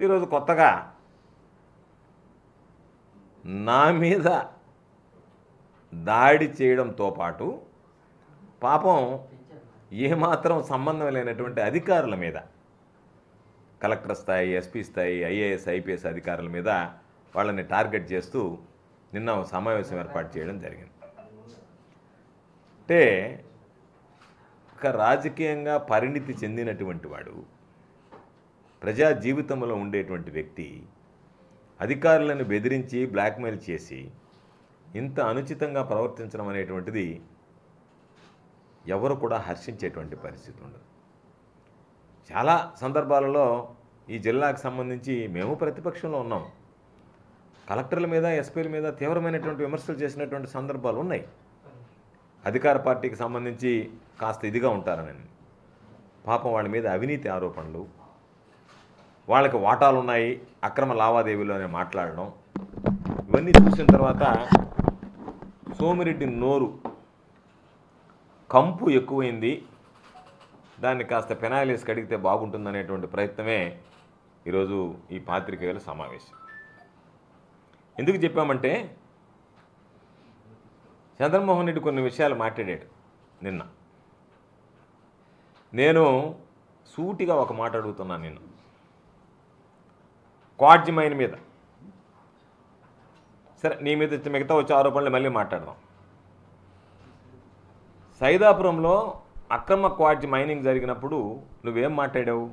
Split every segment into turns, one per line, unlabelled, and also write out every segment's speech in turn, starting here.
ఈరోజు కొత్తగా నా మీద దాడి చేయడంతో పాటు పాపం ఏమాత్రం సంబంధం లేనటువంటి అధికారుల మీద, కలెక్టర్ స్థాయి, ఎస్పీ స్థాయి, ఐఏఎస్ ఐపీఎస్ అధికారుల మీద వాళ్ళని టార్గెట్ చేస్తూ నిన్న సమావేశం ఏర్పాటు చేయడం జరిగింది. అంటే ఒక రాజకీయంగా పరిణితి చెందినటువంటి వాడు, ప్రజా జీవితంలో ఉండేటువంటి వ్యక్తి అధికారులను బెదిరించి బ్లాక్మెయిల్ చేసి ఇంత అనుచితంగా ప్రవర్తించడం అనేటువంటిది ఎవరు కూడా హర్షించేటువంటి పరిస్థితి ఉండదు. చాలా సందర్భాలలో ఈ జిల్లాకు సంబంధించి మేము ప్రతిపక్షంలో ఉన్నాం, కలెక్టర్ల మీద, ఎస్పీల మీద తీవ్రమైనటువంటి విమర్శలు చేసినటువంటి సందర్భాలు ఉన్నాయి. అధికార పార్టీకి సంబంధించి కాస్త ఇదిగా ఉంటారని, పాపం వాళ్ళ మీద అవినీతి ఆరోపణలు, వాళ్ళకి వాటాలు ఉన్నాయి, అక్రమ లావాదేవీలు అని మాట్లాడడం, ఇవన్నీ చూసిన తర్వాత సోమిరెడ్డి నోరు కంపు ఎక్కువైంది, దాన్ని కాస్త పెనాయిలేసి కడిగితే బాగుంటుందనేటువంటి ప్రయత్నమే ఈరోజు ఈ పాత్రికేయుల సమావేశం. ఎందుకు చెప్పామంటే చంద్రమోహన్ రెడ్డి కొన్ని విషయాలు మాట్లాడాడు నిన్న. నేను సూటిగా ఒక మాట అడుగుతున్నాను నిన్ను, క్వాడ్జి మైన్ మీద, సరే నీ మీద మిగతా వచ్చే ఆరోపణలు మళ్ళీ మాట్లాడదాం. సైదాపురంలో అక్రమ క్వాడ్జి మైనింగ్ జరిగినప్పుడు నువ్వేం మాట్లాడావు?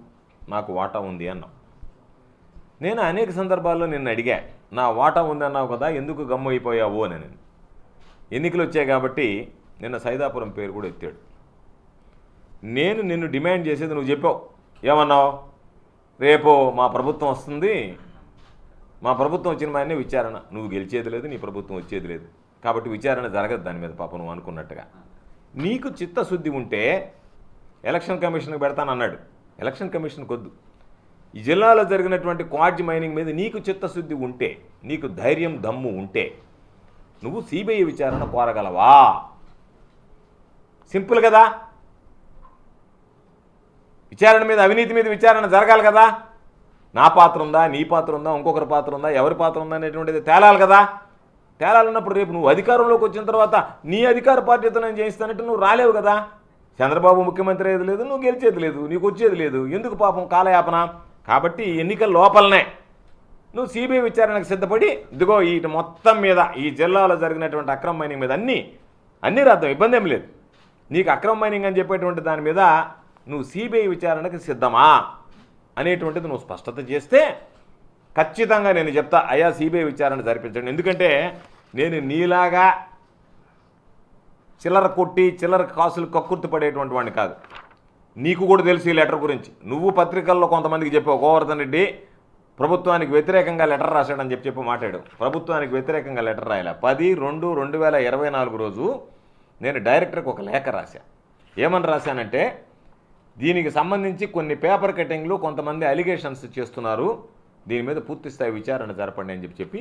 నాకు వాటా ఉంది అన్నావు. నేను అనేక సందర్భాల్లో నిన్ను అడిగా, నా వాటా ఉంది అన్నావు కదా, ఎందుకు గమ్ము అయిపోయావు అని. నేను ఎన్నికలు వచ్చాయి కాబట్టి నిన్న సైదాపురం పేరు కూడా ఎత్తాడు. నేను నిన్ను డిమాండ్ చేసేది నువ్వు చెప్పావు, ఏమన్నావు? రేపు మా ప్రభుత్వం వస్తుంది, మా ప్రభుత్వం వచ్చిన మాయనే విచారణ, నువ్వు గెలిచేది లేదు, నీ ప్రభుత్వం వచ్చేది లేదు, కాబట్టి విచారణ జరగదు దాని మీద. పాప నువ్వు అనుకున్నట్టుగా నీకు చిత్తశుద్ధి ఉంటే ఎలక్షన్ కమిషన్కి పెడతానన్నాడు. ఎలక్షన్ కమిషన్కి వద్దు, ఈ జిల్లాలో జరిగినటువంటి క్వాడ్జి మైనింగ్ మీద నీకు చిత్తశుద్ధి ఉంటే, నీకు ధైర్యం దమ్ము ఉంటే నువ్వు సిబిఐ విచారణ కోరగలవా? సింపుల్ కదా. విచారణ మీద, అవినీతి మీద విచారణ జరగాలి కదా. నా పాత్ర ఉందా, నీ పాత్ర ఉందా, ఇంకొకరి పాత్ర ఉందా, ఎవరి పాత్ర ఉందా అనేటువంటిది తేలాలి కదా. తేలాలన్నప్పుడు రేపు నువ్వు అధికారంలోకి వచ్చిన తర్వాత నీ అధికార పార్టీతో నేను చేయిస్తానంటే నువ్వు రాలేవు కదా. చంద్రబాబు ముఖ్యమంత్రి అయ్యేది లేదు, నువ్వు గెలిచేది లేదు, నీకు వచ్చేది లేదు, ఎందుకు పాపం కాలయాపన? కాబట్టి ఎన్నికల లోపలనే నువ్వు సిబిఐ విచారణకు సిద్ధపడి, ఇదిగో ఈ మొత్తం మీద ఈ జిల్లాలో జరిగినటువంటి అక్రమ మైనింగ్ మీద అన్నీ రాద్దాం, ఇబ్బంది ఏం లేదు. నీకు అక్రమ మైనింగ్ అని చెప్పేటువంటి దాని మీద నువ్వు సిబిఐ విచారణకు సిద్ధమా అనేటువంటిది నువ్వు స్పష్టత చేస్తే ఖచ్చితంగా నేను చెప్తా, అయ్యా సిబిఐ విచారణ జరిపించండి. ఎందుకంటే నేను నీలాగా చిల్లర కొట్టి చిల్లర కాసులు కక్కుర్తి పడేటువంటి వాడిని కాదు. నీకు కూడా తెలుసు ఈ లెటర్ గురించి. నువ్వు పత్రికల్లో కొంతమందికి చెప్పావు, గోవర్ధన్ రెడ్డి ప్రభుత్వానికి వ్యతిరేకంగా లెటర్ రాశాడని చెప్పి మాట్లాడు. ప్రభుత్వానికి వ్యతిరేకంగా లెటర్ రాయాల. 10/2/2024 రోజు నేను డైరెక్టర్కి ఒక లేఖ రాశా. ఏమని రాశానంటే, దీనికి సంబంధించి కొన్ని పేపర్ కటింగ్లు, కొంతమంది అలిగేషన్స్ చేస్తున్నారు, దీని మీద పూర్తి స్థాయి విచారణ జరపండి అని చెప్పి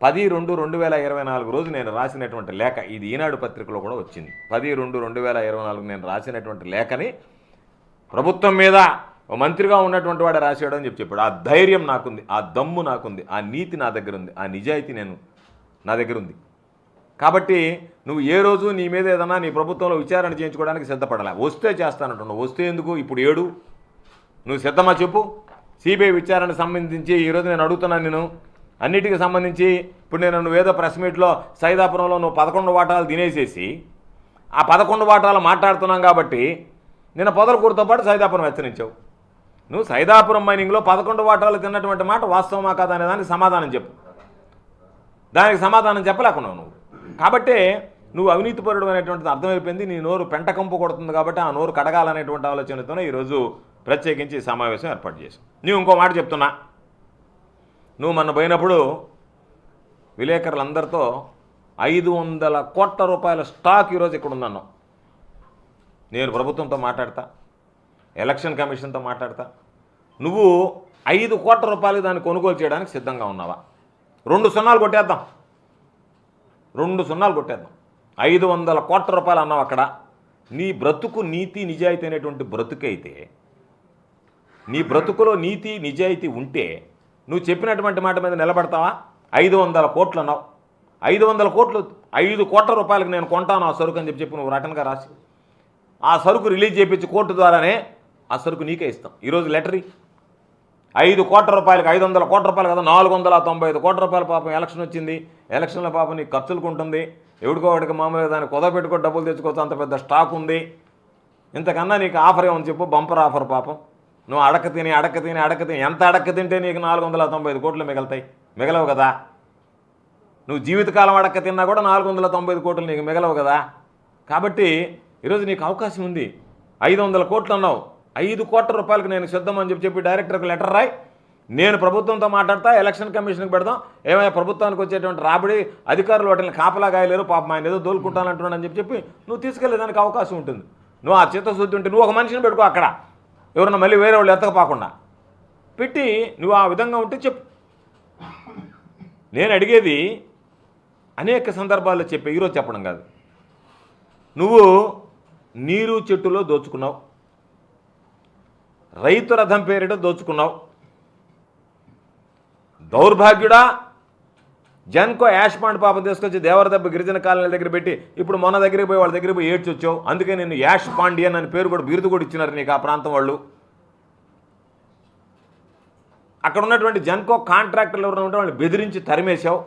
10/2/2024 రోజు నేను రాసినటువంటి లేఖ, ఇది ఈనాడు పత్రికలో కూడా వచ్చింది. 10/2/2024 నేను రాసినటువంటి లేఖని ప్రభుత్వం మీద మంత్రిగా ఉన్నటువంటి వాడు రాశాడు అని చెప్పాడు. ఆ ధైర్యం నాకుంది, ఆ దమ్ము నాకుంది, ఆ నీతి నా దగ్గర ఉంది, ఆ నిజాయితీ నా దగ్గర ఉంది. కాబట్టి నువ్వు ఏ రోజు నీ మీద ఏదన్నా నీ ప్రభుత్వంలో విచారణ చేయించుకోవడానికి సిద్ధపడాలి. వస్తే చేస్తానంటున్నావు, వస్తే ఎందుకు ఇప్పుడు ఏడు? నువ్వు సిద్ధమా చెప్పు. సిబిఐ విచారణ సంబంధించి ఈరోజు నేను అడుగుతున్నాను, నేను అన్నిటికీ సంబంధించి ఇప్పుడు నువ్వేదో ప్రెస్ మీట్లో సైదాపురంలో నువ్వు 11 వాటాలు తినేసేసి ఆ 11 వాటాలు మాట్లాడుతున్నాం కాబట్టి నిన్న పొదలకూరుతో పాటు సైదాపురం హెచ్చరించావు. నువ్వు సైదాపురం మైనింగ్లో 11 వాటాలు తిన్నటువంటి మాట వాస్తవమా కాదా అనే దానికి సమాధానం చెప్పు. దానికి సమాధానం చెప్పలేకున్నావు నువ్వు. కాబట్టి నువ్వు అవినీతిపరుడు అనేటువంటిది అర్థమైపోయింది. నీ నోరు పెంటకంపు కొడుతుంది కాబట్టి ఆ నోరు కడగాలనేటువంటి ఆలోచనతోనే ఈరోజు ప్రత్యేకించి సమావేశం ఏర్పాటు చేశావు. నువ్వు ఇంకో మాట చెప్తున్నా, నువ్వు మొన్న పోయినప్పుడు విలేకరులందరితో 500 కోట్ల రూపాయల స్టాక్ ఈరోజు ఇక్కడ ఉందన్నావు. నేను ప్రభుత్వంతో మాట్లాడతా, ఎలక్షన్ కమిషన్తో మాట్లాడతా. నువ్వు 5 కోట్ల రూపాయలు దాన్ని కొనుగోలు చేయడానికి సిద్ధంగా ఉన్నావా? 2 సున్నాలు కొట్టేద్దాం, 2 సున్నాలు కొట్టేద్దాం. 500 కోట్ల రూపాయలు అన్నావు అక్కడ. నీ బ్రతుకు నీతి నిజాయితీ అనేటువంటి బ్రతుకైతే నీ బ్రతుకులో నీతి నిజాయితీ ఉంటే నువ్వు చెప్పినటువంటి మాట మీద నిలబడతావా? 500 కోట్లు అన్నావు. 500 కోట్లు, 5 కోట్ల రూపాయలకు నేను కొంటాను ఆ సరుకు అని చెప్పి నువ్వు రిటర్న్గా రాసి ఆ సరుకు రిలీజ్ చేయించి కోర్టు ద్వారానే ఆ సరుకు నీకే ఇస్తాం. ఈరోజు లెటరీ 5 కోట్ల రూపాయలకు, 500 కోట్ల రూపాయలు కదా, 495 కోట్ల రూపాయల పాపం ఎలక్షన్ వచ్చింది. ఎలక్షన్లో పాపం నీకు ఖర్చులకు ఉంటుంది, ఎవడికో వాడికి మామూలుగా దాన్ని కుదపెట్టుకో డబ్బులు తెచ్చుకోవచ్చు, అంత పెద్ద స్టాక్ ఉంది. ఇంతకన్నా నీకు ఆఫర్ ఏమని చెప్పు, బంపర్ ఆఫర్. పాపం నువ్వు అడక్క తిని ఎంత అడక్క తింటే నీకు 495 కోట్లు మిగులుతాయి? మిగలవు కదా. నువ్వు జీవితకాలం అడక్క తిన్నా కూడా 495 కోట్లు నీకు మిగలవు కదా. కాబట్టి ఈరోజు నీకు అవకాశం ఉంది. 500 కోట్లు అన్నావు, 5 కోట్ల రూపాయలకు నేను సిద్ధం అని చెప్పి డైరెక్టర్కి లెటర్ రాయి, నేను ప్రభుత్వంతో మాట్లాడతా, ఎలక్షన్ కమిషన్కి పెడదాం, ఏమైనా ప్రభుత్వానికి వచ్చేటువంటి రాబడి అధికారులు వాటిని కాపలా గాయలేరు, పాపం ఆయన ఏదో దోలుకుంటానంటున్నాడు అని చెప్పి నువ్వు తీసుకెళ్ళేదానికి అవకాశం ఉంటుంది. నువ్వు ఆ చిత్తశుద్ధి ఉంటే నువ్వు ఒక మనిషిని పెట్టుకో అక్కడ, ఎవరన్నా మళ్ళీ వేరే వాళ్ళు ఎత్తకపోకుండా పెట్టి నువ్వు ఆ విధంగా ఉంటే చెప్పు. నేను అడిగేది అనేక సందర్భాల్లో చెప్పే, ఈరోజు చెప్పడం కాదు. నువ్వు నీరు చెట్టులో దోచుకున్నావు, రైతు రథం పేరిట దోచుకున్నావు. దౌర్భాగ్యుడా, జన్కో యాష్ పాండ్ పాపం తీసుకొచ్చి దేవరదెబ్బ గిరిజన కాలనీల దగ్గర పెట్టి ఇప్పుడు మొన్న దగ్గరికి పోయి వాళ్ళ దగ్గరికి పోయి ఏడ్చి వచ్చావు. అందుకే నేను యాష్ పాండియన్ అని పేరు కూడా, బిరుదు కూడా ఇచ్చినారు నీకు ఆ ప్రాంతం వాళ్ళు. అక్కడ ఉన్నటువంటి జన్కో కాంట్రాక్టర్లు ఎవరైనా ఉంటే వాళ్ళని బెదిరించి తరిమేశావు.